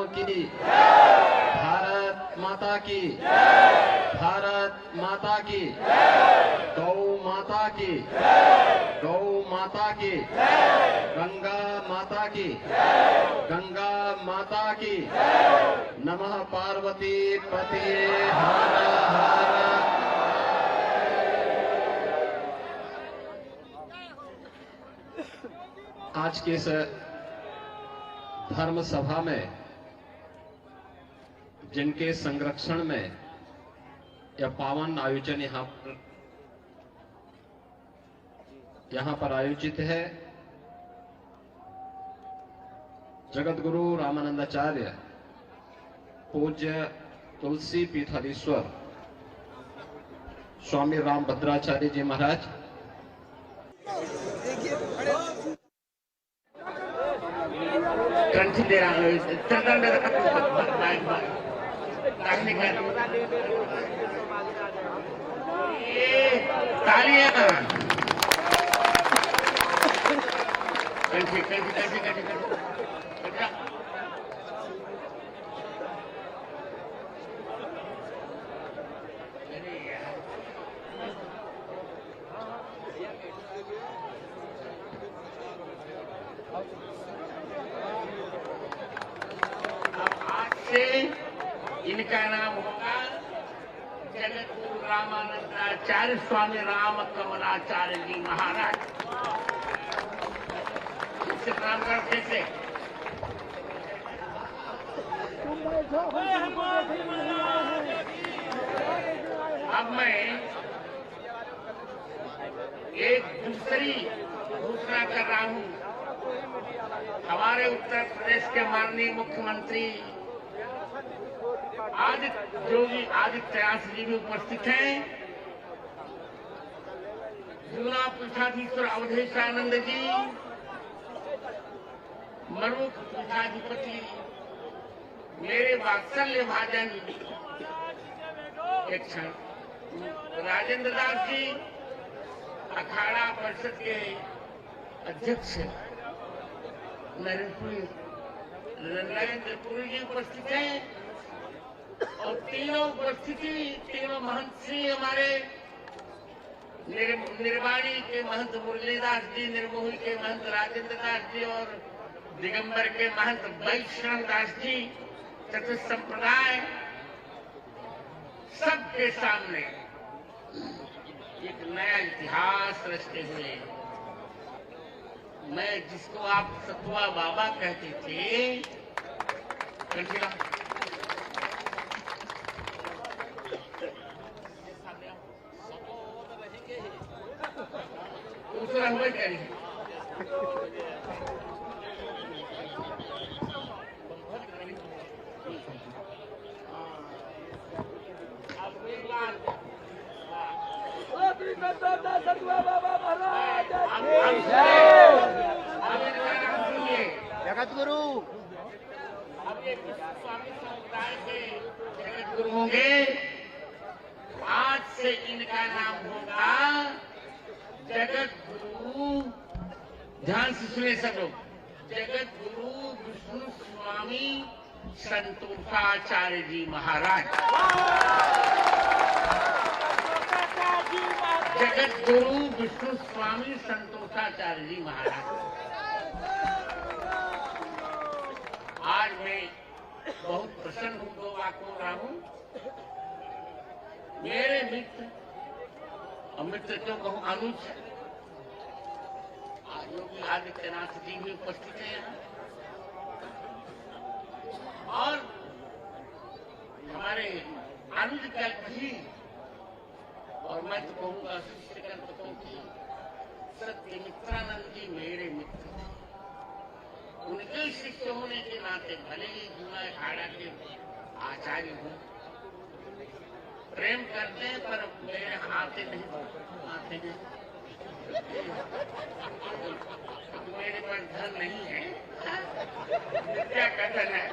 की, भारत माता की, भारत माता की, गौ माता की, गौ माता की, गंगा माता की, गंगा माता की, नमः पार्वती पतिये हर हर। आज के इस धर्म सभा में जिनके संरक्षण में यह पावन आयोजन यहां पर आयोजित है, जगत गुरु रामानंदाचार्य पूज्य तुलसी पीठाधीश्वर स्वामी रामभद्राचार्य जी महाराज, कंठी दे रहा हूँ, तालियां, कंठी कंठी कंठी कंठी कंठी इनका नाम होगा जगत गुरु रामानंदाचार्य स्वामी राम कमलाचार्य जी महाराज। इनसे नाम कर कैसे अब मैं एक दूसरी घोषणा कर रहा हूं। हमारे उत्तर प्रदेश के माननीय मुख्यमंत्री योगी आदित्यनाथ जी भी उपस्थित हैं, जिला पीठाधीश्वर अवधेशानंद जी, मरुख पीठाधिपति मेरे वात्सल्य भाजन एक क्षण राजेंद्र दास जी, अखाड़ा परिषद के अध्यक्ष नरेंद्रपुरी जी उपस्थित हैं और तीनों महंत श्री हमारे निर्वाणी के महंत मुरलीदास जी, निर्मोही के महंत राजेंद्र दास जी और दिगंबर के महंत वैष्णव दास जी, चतुर्थ संप्रदाय, सबके सामने एक नया इतिहास रचते हुए मैं जिसको आप सतुआ बाबा कहते थे, दूसरा हुआ करेंगे जगत गुरु, अब ये स्वामी समुदाय के जगत गुरु होंगे। आज से इनका नाम होगा जगत गुरु, ध्यान से सुने सब लोग, जगत गुरु विष्णु स्वामी संतोषाचार्य जी महाराज। जगत गुरु विष्णु स्वामी संतोषाचार्य जी महाराज। आज मैं बहुत प्रसन्न हूँ, दो बात बोल रहा हूँ। मेरे मित्र, मित्र क्यों कहूँ, अनुज योगी आदित्यनाथ जी भी उपस्थित है यहाँ, और हमारे अनुज कल्प जी, और मैं तो कहूँगा सत्यमित्रानंद जी मेरे मित्र थे। उनके शिष्य होने के नाते भले ही जुआ अखाड़ा के आचार्य हूँ, प्रेम करते हैं पर मेरे आते नहीं, आते हैं मेरे पास धन नहीं है, क्या कथन है।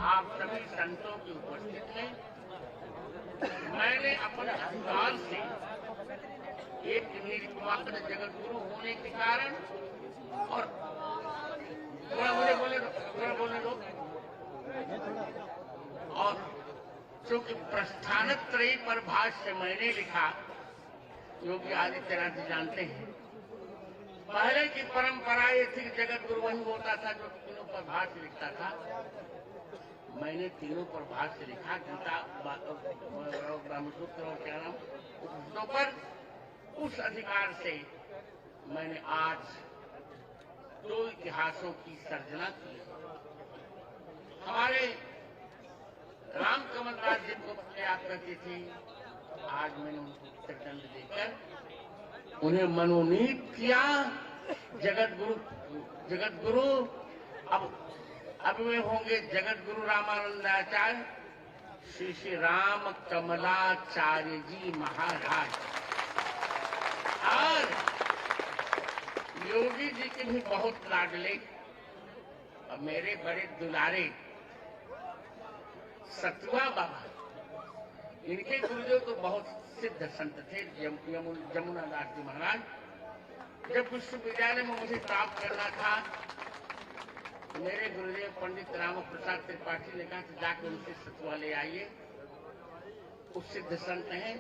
आप सभी संतों की उपस्थित हैं। मैंने अपने अधिकार से एक निर्मात्र जगत गुरु होने के कारण और थोड़ा बोले क्योंकि प्रस्थानत्रयी पर भाष्य मैंने लिखा, योगी आदित्यनाथ जी जानते हैं। पहले की परंपरा ये थी कि जगत गुरु वही होता था जो तीनों पर भाष्य लिखता था। मैंने तीनों पर भाष्य लिखा, गीता, ब्रह्मसूत्र और क्या नाम उपनिषदों पर। उस अधिकार से मैंने आज 2 इतिहासों की सर्जना की। हमारे राम कमल राज जिनको प्रयाग करते थे, आज मैंने उनको उत्तरदंड देकर उन्हें मनोनीत किया जगत गुरु। अब वे होंगे जगत गुरु रामानंदाचार्य श्री श्री राम कमलाचार्य जी महाराज। और योगी जी के भी बहुत लाडले और मेरे बड़े दुलारे सतुआ बाबा, इनके गुरुदेव तो बहुत सिद्ध संत थे, जमुना दास जी महाराज। जब विश्वविद्यालय में मुझे प्राप्त करना था, मेरे गुरुदेव पंडित राम प्रसाद त्रिपाठी ने कहा कि जाकर उनसे सतुआ ले आइए, वो सिद्ध संत हैं,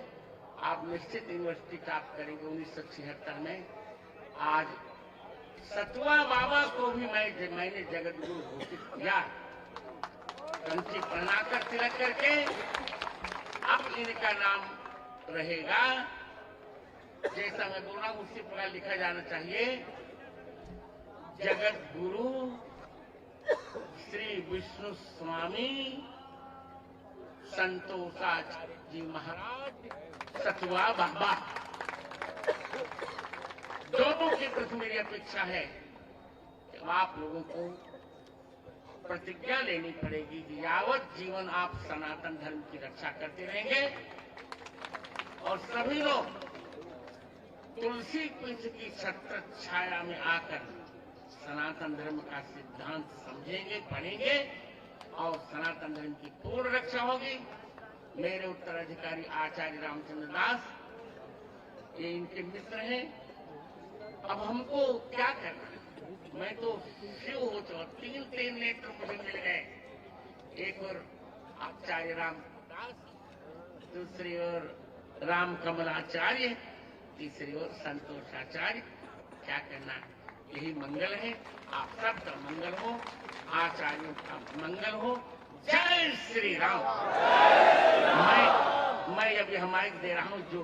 आप निश्चित यूनिवर्सिटी प्राप्त करेंगे। 1976 में आज सतुआ बाबा को भी मैंने जगत गुरु घोषित किया, कंठी बनाकर तिलक करके। अब इनका नाम रहेगा, जैसा मैं बोल रहा हूं उसी प्रकार लिखा जाना चाहिए, जगत गुरु श्री विष्णु स्वामी संतोषाचार्य जी महाराज सतुआ बाबा। दोनों के प्रति मेरी अपेक्षा है कि आप लोगों को प्रतिज्ञा लेनी पड़ेगी कि यावत जीवन आप सनातन धर्म की रक्षा करते रहेंगे और सभी लोग तुलसी वृक्ष की छत्र छाया में आकर सनातन धर्म का सिद्धांत समझेंगे, पढ़ेंगे और सनातन धर्म की पूर्ण रक्षा होगी। मेरे उत्तराधिकारी आचार्य रामचंद्र दास, ये इनके मित्र हैं। अब हमको क्या करना? मैं तो शिव हो चुका, 3 नेत्र मुझे मिल गए। एक और आचार्य रामदास, दूसरी ओर राम कमलाचार्य, तीसरी ओर संतोषाचार्य। क्या करना? यही मंगल है। आप सबका मंगल हो, आचार्यों का मंगल हो। जय श्री राम। मैं अभी माइक दे रहा हूं जो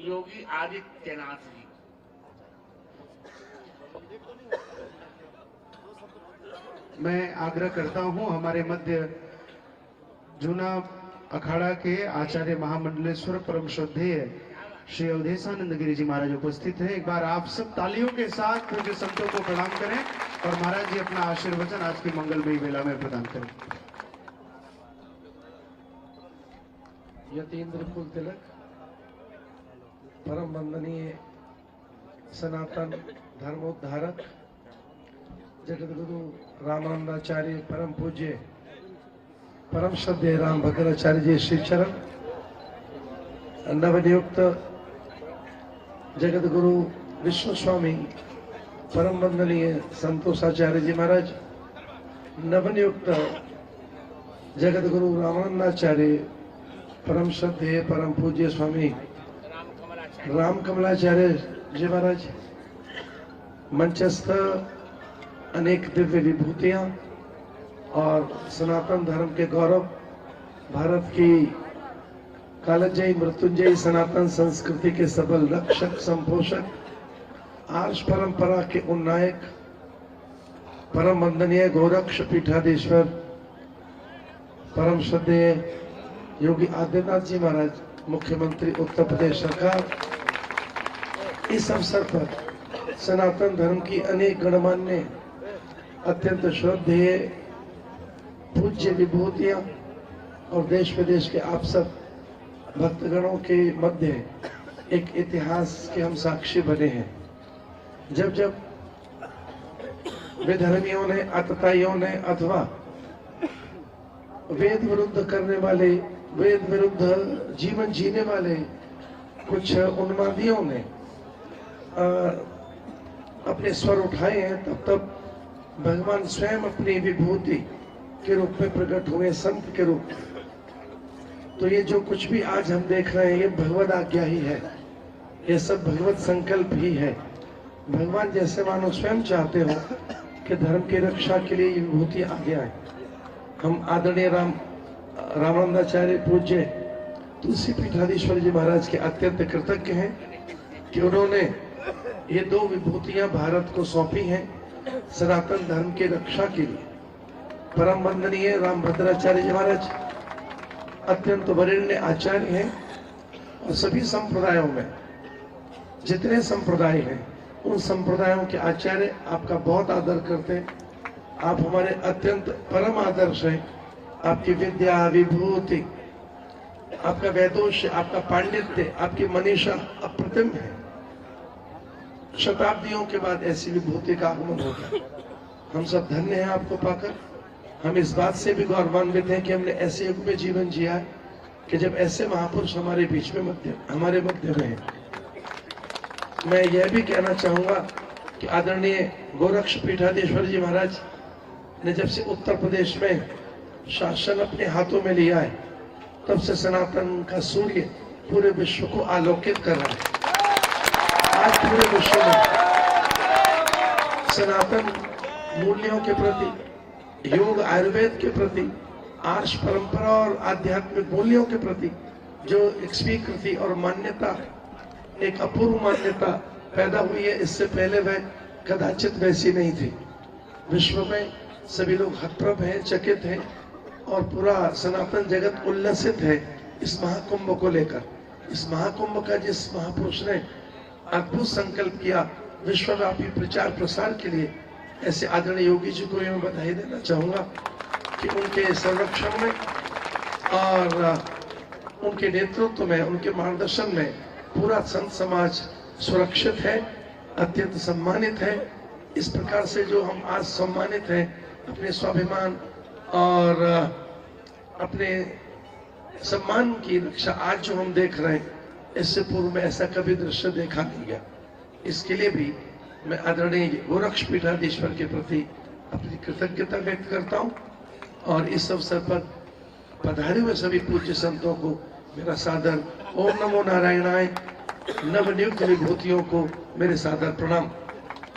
योगी आदित्यनाथ जी। मैं आग्रह करता हूं, हमारे मध्य जूना अखाड़ा के आचार्य महामंडलेश्वर परम श्रद्धेय श्री अवधेशानंद गिरी जी महाराज उपस्थित हैं। एक बार आप सब तालियों के साथ पूज्य संतों को प्रणाम करें और महाराज जी अपना आशीर्वचन आज की मंगलमयी वेला में प्रदान करें। यतीन्द्र कुल तिलक, परम वंदनीय सनातन धर्मोद्धारक जगत गुरु रामानंदाचार्य परम पूज्य परम श्रद्धेय राम भद्राचार्य जी श्री चरण, नवनियुक्त जगत गुरु विष्णु स्वामी परम वंदनीय संतोषाचार्य जी महाराज, नवनियुक्त जगत गुरु रामानंदाचार्य परम श्रद्धेय परम पूज्य स्वामी राम कमलाचार्य जी महाराज, मंचस्थ अनेक दिव्य विभूतियां और सनातन धर्म के गौरव, भारत की कालजयी मृत्युंजयी सनातन संस्कृति के सबल रक्षक संपोषक, आर्ष परंपरा के उन्नायक परम वंदनीय गोरक्ष पीठाधीश्वर परम श्रद्धेय योगी आदित्यनाथ जी महाराज, मुख्यमंत्री उत्तर प्रदेश सरकार, इस अवसर पर सनातन धर्म की अनेक गणमान्य अत्यंत श्रद्धेय पूज्य विभूतियां और देश विदेश के आप सब भक्तगणों के मध्य एक इतिहास के हम साक्षी बने हैं। जब जब विधर्मियों ने, अतताइयों ने अथवा वेद विरुद्ध करने वाले, वेद विरुद्ध जीवन जीने वाले कुछ उन्मादियों ने अपने स्वर उठाए हैं, तब तब भगवान स्वयं अपनी विभूति के रूप में प्रकट हुए, संत के रूप में। तो ये जो कुछ भी आज हम देख रहे हैं ये भगवद आज्ञा ही है, ये सब भगवत संकल्प ही है। भगवान जैसे मानो स्वयं चाहते हो कि धर्म की रक्षा के लिए ये विभूति आगे आए। हम आदरणीय रामानंदाचार्य पूज्य तुलसी पीठाधीश्वर जी महाराज के अत्यंत कृतज्ञ हैं कि उन्होंने ये 2 विभूतियां भारत को सौंपी हैं सनातन धर्म की रक्षा के लिए। परम वंदनीय रामभद्राचार्य जी महाराज अत्यंत वरेण्य आचार्य हैं और सभी संप्रदायों में जितने संप्रदाय हैं उन संप्रदायों के आचार्य आपका बहुत आदर करते हैं। आप हमारे अत्यंत परम आदर्श हैं। आपकी विद्या, विभूति, आपका वैदोष, आपका पांडित्य, आपकी मनीषा अप्रतिम है। शताब्दियों के बाद ऐसी विभूति का आगमन होगा। हम सब धन्य हैं आपको पाकर। हम इस बात से भी गौरवान्वित हैं कि हमने ऐसे युग में जीवन जिया है कि जब ऐसे महापुरुष हमारे बीच में हमारे मध्य में हैं। मैं यह भी कहना चाहूंगा कि आदरणीय गोरक्ष पीठाधीश्वर जी महाराज ने जब से उत्तर प्रदेश में शासन अपने हाथों में लिया है तब से सनातन का सूर्य पूरे विश्व को आलोकित कर रहा है। आज पूरे विश्व में सनातन मूल्यों के प्रति, योग आयुर्वेद के प्रति, आर्ष परंपरा और आध्यात्मिक मूल्यों के प्रति जो एक स्वीकृति और मान्यता, एक अपूर्व मान्यता पैदा हुई है, इससे पहले वह कदाचित वैसी नहीं थी। विश्व में सभी लोग हतप्रभ हैं, चकित हैं और पूरा सनातन जगत उल्लसित है इस महाकुंभ को लेकर। इस महाकुंभ का जिस महापुरुष ने अद्भुत संकल्प किया विश्वव्यापी प्रचार प्रसार के लिए, ऐसे आदरणीय योगी जी को मैं बधाई देना चाहूंगा कि उनके संरक्षण में और उनके नेतृत्व में, उनके मार्गदर्शन में पूरा संत समाज सुरक्षित है, अत्यंत सम्मानित है। इस प्रकार से जो हम आज सम्मानित हैं, अपने स्वाभिमान और अपने सम्मान की रक्षा आज जो हम देख रहे हैं, इससे पूर्व में ऐसा कभी दृश्य देखा नहीं गया। इसके लिए भी मैं आदरणीय गोरक्ष पीठाधीश्वर के प्रति अपनी कृतज्ञता व्यक्त करता हूं और इस अवसर पर पधारे हुए सभी पूज्य संतों को मेरा सादर ओम नमो नारायणाय, नवनियुक्त विभूतियों को मेरे सादर प्रणाम।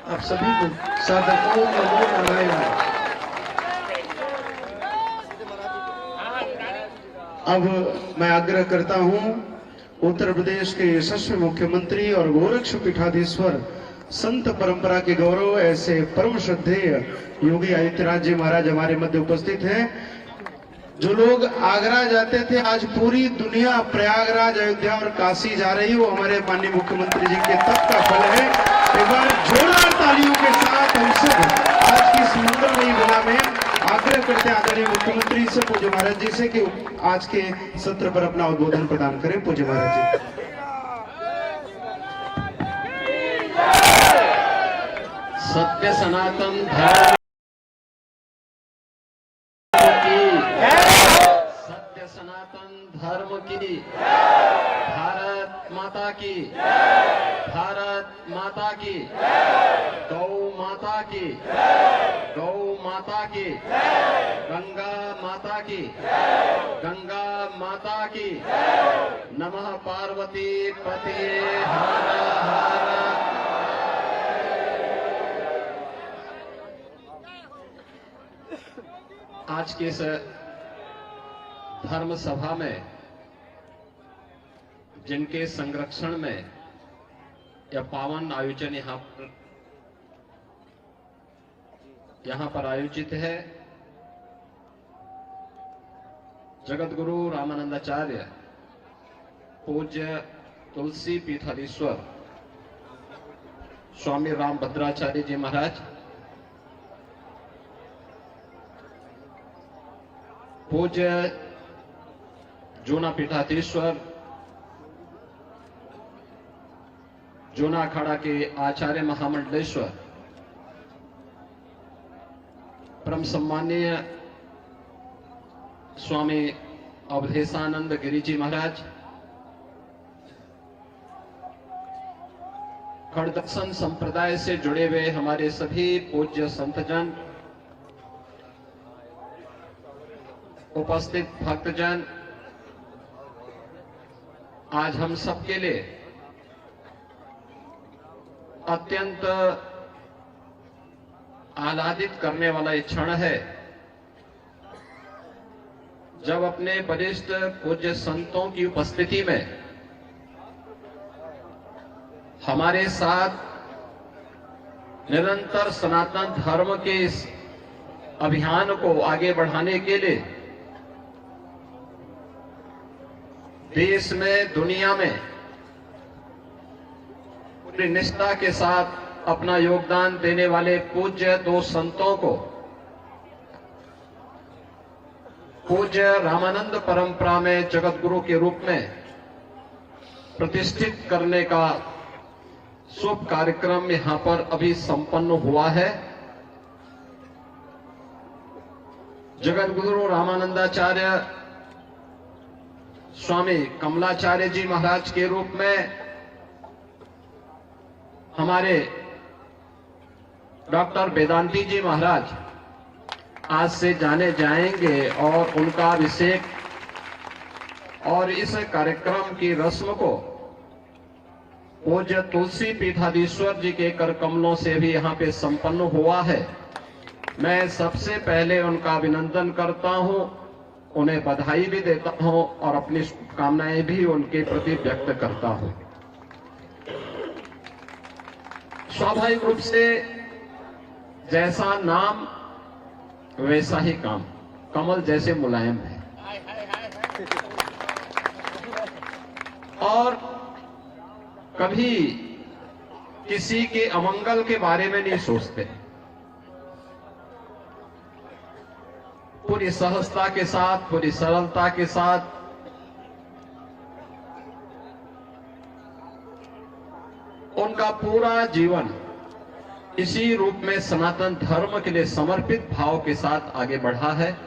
आप सभी को सादर ओम नमो नारायणाय। अब मैं आग्रह करता हूं उत्तर प्रदेश के यशस्वी मुख्यमंत्री और गोरक्ष पीठाधीश्वर संत परंपरा के गौरव ऐसे परम श्रद्धेय योगी आदित्यनाथ जी महाराज हमारे मध्य उपस्थित हैं। जो लोग आगरा जाते थे, आज पूरी दुनिया प्रयागराज, अयोध्या और काशी जा रही, वो हमारे माननीय मुख्यमंत्री जी के तप का फल है। एक बार जोरदार तालियों के साथ हम सब आज की इस मंगलमयी बेला में आग्रह करते हैं आदरणीय मुख्यमंत्री से, पूज्य महाराज जी से, कि आज के सत्र पर अपना उद्बोधन प्रदान करें। पूज्य महाराज जी। सत्य सनातन धर्म धर्म की, भारत माता की, भारत माता की, गौ माता की, गौ माता की, गंगा माता की, गंगा माता की, नमः पार्वती पते हर हर। आज के इस धर्म सभा में जिनके संरक्षण में यह पावन आयोजन यहां पर आयोजित है, जगत गुरु रामानंदाचार्य पूज्य तुलसी पीठाधीश्वर स्वामी रामभद्राचार्य जी महाराज, पूज्य जूना पीठाधीश्वर, जूना अखाड़ा के आचार्य महामंडलेश्वर, परम सम्मानीय स्वामी अवधेशानंद गिरी जी महाराज, खड़दर्शन संप्रदाय से जुड़े हुए हमारे सभी पूज्य संतजन, उपस्थित भक्तजन, आज हम सबके लिए अत्यंत आह्लादित करने वाला ये क्षण है जब अपने वरिष्ठ पूज्य संतों की उपस्थिति में हमारे साथ निरंतर सनातन धर्म के इस अभियान को आगे बढ़ाने के लिए देश में, दुनिया में पूरी निष्ठा के साथ अपना योगदान देने वाले पूज्य दो संतों को पूज्य रामानंद परंपरा में जगत गुरु के रूप में प्रतिष्ठित करने का शुभ कार्यक्रम यहां पर अभी संपन्न हुआ है। जगत गुरु रामानंदाचार्य स्वामी कमलाचार्य जी महाराज के रूप में हमारे डॉक्टर वेदांती जी महाराज आज से जाने जाएंगे और उनका अभिषेक और इस कार्यक्रम की रस्म को पूज्य तुलसी पीठाधीश्वर जी के कर कमलों से भी यहाँ पे संपन्न हुआ है। मैं सबसे पहले उनका अभिनंदन करता हूँ, उन्हें बधाई भी देता हूँ और अपनी शुभकामनाएं भी उनके प्रति व्यक्त करता हूँ। स्वाभाविक रूप से जैसा नाम वैसा ही काम, कमल जैसे मुलायम है और कभी किसी के अमंगल के बारे में नहीं सोचते। पूरी सहजता के साथ, पूरी सरलता के साथ उनका पूरा जीवन इसी रूप में सनातन धर्म के लिए समर्पित भाव के साथ आगे बढ़ा है।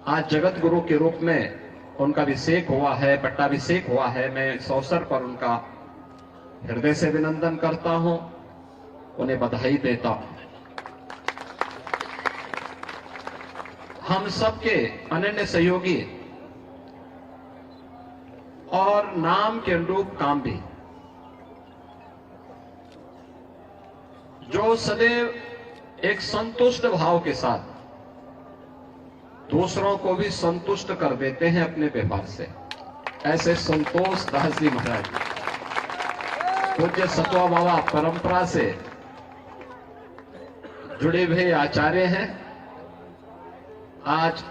आज जगत गुरु के रूप में उनका अभिषेक हुआ है, पट्टाभिषेक हुआ है। मैं इस अवसर पर उनका हृदय से अभिनंदन करता हूं, उन्हें बधाई देता हूं। हम सबके अनन्य सहयोगी और नाम के अनुरूप काम भी, जो सदैव एक संतुष्ट भाव के साथ दूसरों को भी संतुष्ट कर देते हैं अपने व्यवहार से, ऐसे संतोष दास जी महाराज पूज्य सतवा बाबा परंपरा से जुड़े हुए आचार्य हैं। आज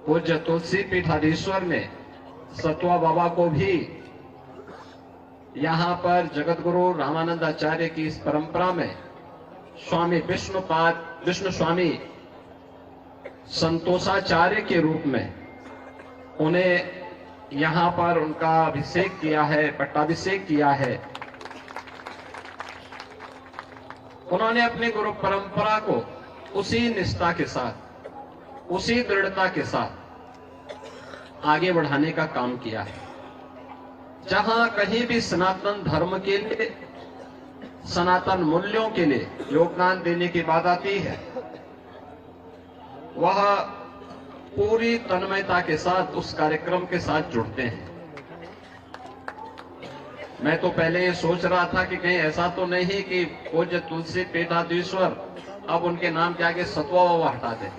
पूज्य तुलसी पीठाधीश्वर ने सतवा बाबा को भी यहां पर जगत गुरु रामानंदाचार्य की इस परंपरा में स्वामी विष्णु स्वामी संतोषाचार्य के रूप में उन्हें यहां पर उनका अभिषेक किया है, पट्टाभिषेक किया है। उन्होंने अपनी गुरु परंपरा को उसी निष्ठा के साथ, उसी दृढ़ता के साथ आगे बढ़ाने का काम किया है। जहां कहीं भी सनातन धर्म के लिए, सनातन मूल्यों के लिए योगदान देने की बात आती है, वह पूरी तन्मयता के साथ उस कार्यक्रम के साथ जुड़ते हैं। मैं तो पहले ये सोच रहा था कि कहीं ऐसा तो नहीं कि पूज्य तुलसी पीठाधीश्वर अब उनके नाम के आगे सतवा बाबा हटा दे,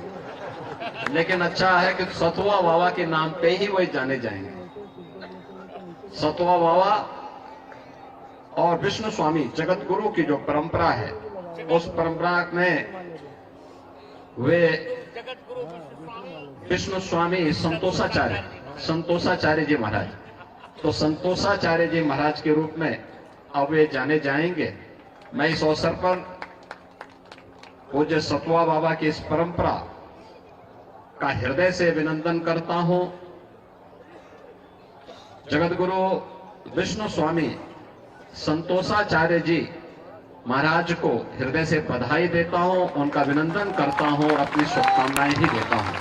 लेकिन अच्छा है कि सतवा बाबा के नाम पे ही वही जाने जाएंगे। सतवा बाबा और विष्णु स्वामी जगत गुरु की जो परंपरा है, उस परंपरा में वे विष्णु स्वामी संतोषाचार्य जी महाराज, तो संतोषाचार्य जी महाराज के रूप में अब वे जाने जाएंगे। मैं इस अवसर पर पूज्य सतवा बाबा की इस परंपरा का हृदय से अभिनंदन करता हूं। जगत गुरु विष्णु स्वामी संतोषाचार्य जी महाराज को हृदय से बधाई देता हूं, उनका अभिनंदन करता हूं और अपनी शुभकामनाएं भी देता हूं।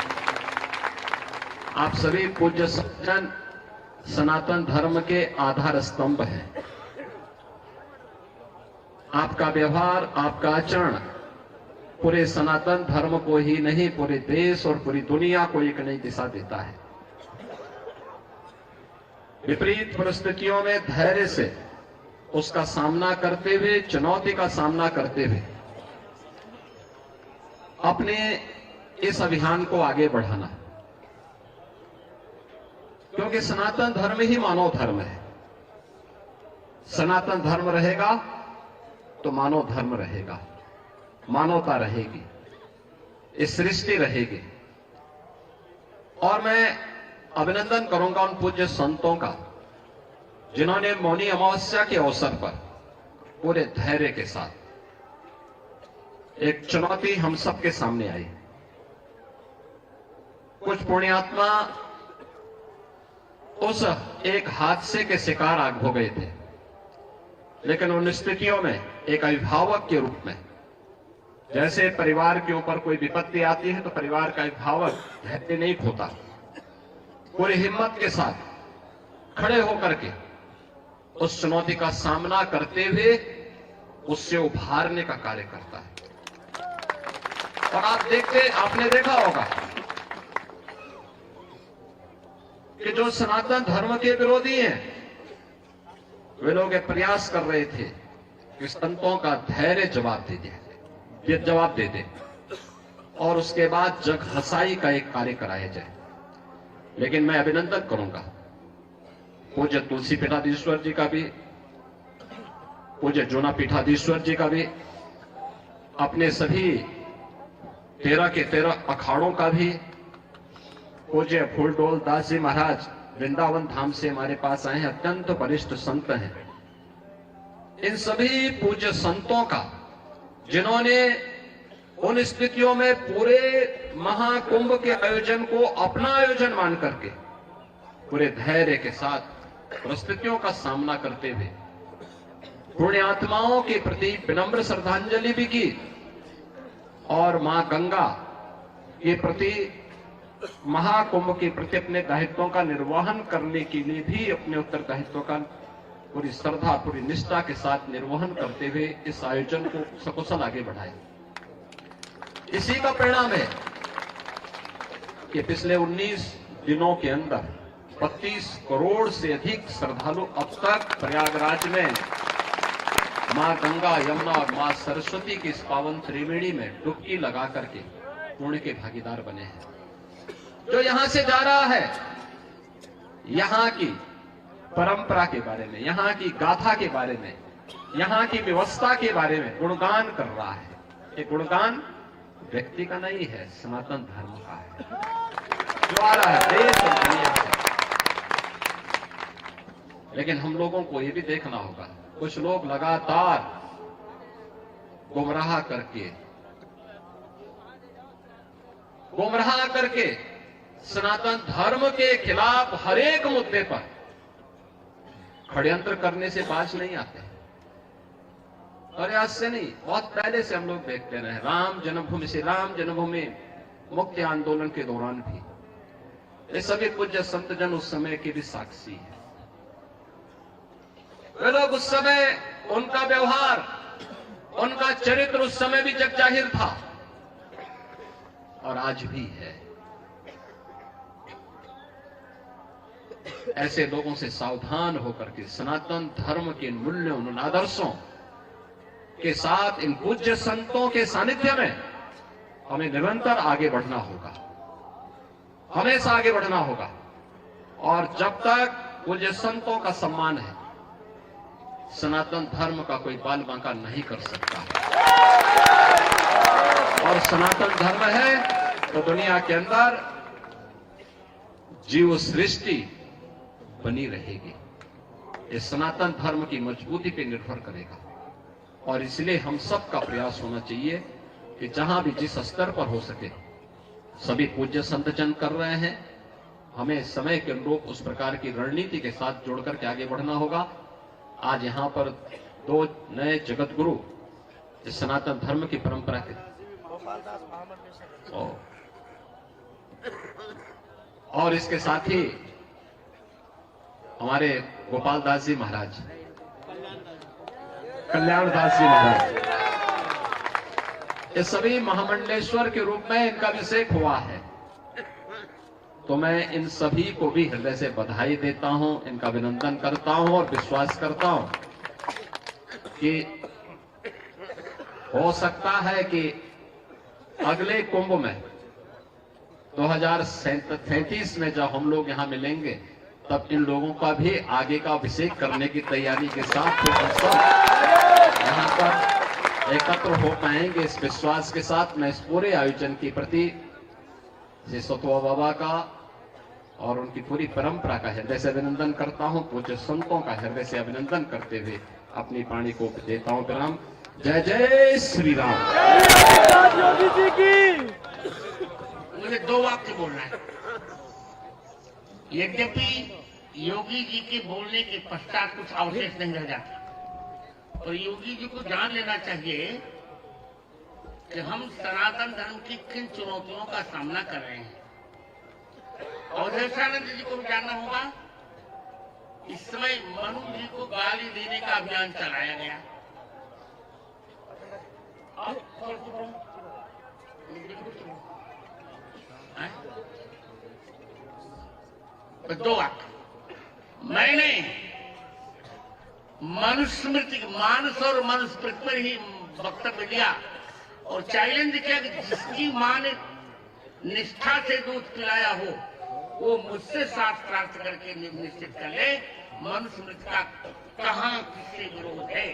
आप सभी पूज्य सज्जन सनातन धर्म के आधार स्तंभ हैं। आपका व्यवहार, आपका आचरण पूरे सनातन धर्म को ही नहीं, पूरे देश और पूरी दुनिया को एक नई दिशा देता है। विपरीत परिस्थितियों में धैर्य से उसका सामना करते हुए, चुनौती का सामना करते हुए अपने इस अभियान को आगे बढ़ाना, क्योंकि सनातन धर्म ही मानव धर्म है। सनातन धर्म रहेगा तो मानव धर्म रहेगा, मानवता रहेगी, इस सृष्टि रहेगी। और मैं अभिनंदन करूंगा उन पूज्य संतों का जिन्होंने मौनी अमावस्या के अवसर पर पूरे धैर्य के साथ, एक चुनौती हम सबके सामने आई, कुछ पुण्यात्मा उस एक हादसे के शिकार आग हो गए थे, लेकिन उन स्थितियों में एक अभिभावक के रूप में, जैसे परिवार के ऊपर कोई विपत्ति आती है तो परिवार का अभिभावक धैर्य नहीं खोता, पूरी हिम्मत के साथ खड़े होकर के उस चुनौती का सामना करते हुए उससे उभारने का कार्य करता है। और आपने देखा होगा कि जो सनातन धर्म के विरोधी हैं, वे लोग एक प्रयास कर रहे थे कि संतों का धैर्य जवाब दे दे और उसके बाद जग हसाई का एक कार्य कराया जाए। लेकिन मैं अभिनंदन करूंगा पूज्य तुलसी पीठाधीश्वर जी का भी, पूज्य जूना पीठाधीश्वर जी का भी, अपने सभी 13 के 13 अखाड़ों का भी, पूज्य फूलडोल दास जी महाराज वृंदावन धाम से हमारे पास आए हैं, अत्यंत वरिष्ठ संत हैं। इन सभी पूज्य संतों का जिन्होंने उन स्थितियों में पूरे महाकुंभ के आयोजन को अपना आयोजन मान करके पूरे धैर्य के साथ परिस्थितियों का सामना करते हुए पुण्यात्माओं के प्रति विनम्र श्रद्धांजलि भी की और मां गंगा के प्रति, महाकुंभ के प्रति अपने दायित्वों का निर्वहन करने के लिए भी अपने उत्तरदायित्वों का पूरी श्रद्धा, पूरी निष्ठा के साथ निर्वहन करते हुए इस आयोजन को सकुशल आगे बढ़ाए। इसी का परिणाम है कि पिछले 19 दिनों के अंदर 32 करोड़ से अधिक श्रद्धालु अब तक प्रयागराज में मां गंगा, यमुना और मां सरस्वती की इस पावन त्रिवेणी में डुबकी लगा करके पुण्य के भागीदार बने हैं। जो यहां से जा रहा है, यहां की परंपरा के बारे में, यहां की गाथा के बारे में, यहां की व्यवस्था के बारे में गुणगान कर रहा है। ये गुणगान व्यक्ति का नहीं है, सनातन धर्म का है जो आ रहा है देश और दुनिया से। लेकिन हम लोगों को ये भी देखना होगा, कुछ लोग लगातार गुमराह करके सनातन धर्म के खिलाफ हर एक मुद्दे पर षड्यंत्र करने से बाज नहीं आते। और आज से नहीं, बहुत पहले से हम लोग देखते रहे, राम जन्मभूमि से, राम जन्मभूमि मुक्ति आंदोलन के दौरान भी ये सभी पूज्य संत जन उस समय के भी साक्षी है। वे लोग उस समय, उनका व्यवहार, उनका चरित्र उस समय भी जग जाहिर था और आज भी है। ऐसे लोगों से सावधान होकर के सनातन धर्म के मूल्यों, उन आदर्शों के साथ इन पूज्य संतों के सानिध्य में हमें निरंतर आगे बढ़ना होगा, हमेशा आगे बढ़ना होगा। और जब तक पूज्य संतों का सम्मान है, सनातन धर्म का कोई बाल बांका नहीं कर सकता। और सनातन धर्म है तो दुनिया के अंदर जीव सृष्टि बनी रहेगी। ये सनातन धर्म की मजबूती पे निर्भर करेगा। और इसलिए हम सब का प्रयास होना चाहिए कि जहां भी जिस स्तर पर हो सके, सभी पूज्य संत जन कर रहे हैं, हमें समय के अनुरूप उस प्रकार की रणनीति के साथ जोड़कर के आगे बढ़ना होगा। आज यहां पर 2 नए जगत गुरु इस सनातन धर्म की परंपरा के और इसके साथ ही हमारे गोपाल दास जी महाराज, कल्याण दास जी महाराज, ये सभी महामंडलेश्वर के रूप में इनका अभिषेक हुआ है। तो मैं इन सभी को भी हृदय से बधाई देता हूं, इनका अभिनंदन करता हूं और विश्वास करता हूं कि हो सकता है कि अगले कुंभ में 2037 में जब हम लोग यहां मिलेंगे तब इन लोगों का भी आगे का अभिषेक करने की तैयारी के साथ फिर हम सब यहां पर एकत्र हो पाएंगे। इस विश्वास के साथ मैं इस पूरे आयोजन के प्रति श्री सतवा बाबा का और उनकी पूरी परंपरा का हृदय से अभिनंदन करता हूं। पूज्य संतों का हृदय से अभिनंदन करते हुए अपनी वाणी को देता हूं विराम। जय जय श्री राम। योगी जी की। मुझे 2 वाक्य बोलना है। यद्यपि योगी जी के बोलने के पश्चात कुछ अवशेष नहीं रह जाता, और योगी जी को जान लेना चाहिए कि हम सनातन धर्म की किन चुनौतियों का सामना कर रहे हैं। अवधेशानंद जी को भी जानना होगा। इस समय मनु जी को गाली देने का अभियान चलाया गया। 2 वाक्य मैंने मनुस्मृति, मानस और मनुस्मृति पर ही वक्तव्य दिया और चैलेंज किया कि जिसकी मां ने निष्ठा से दूध पिलाया हो वो मुझसे शास्त्रार्थ करके निश्चित कर ले मनुस्मृति का कहां किससे विरोध है।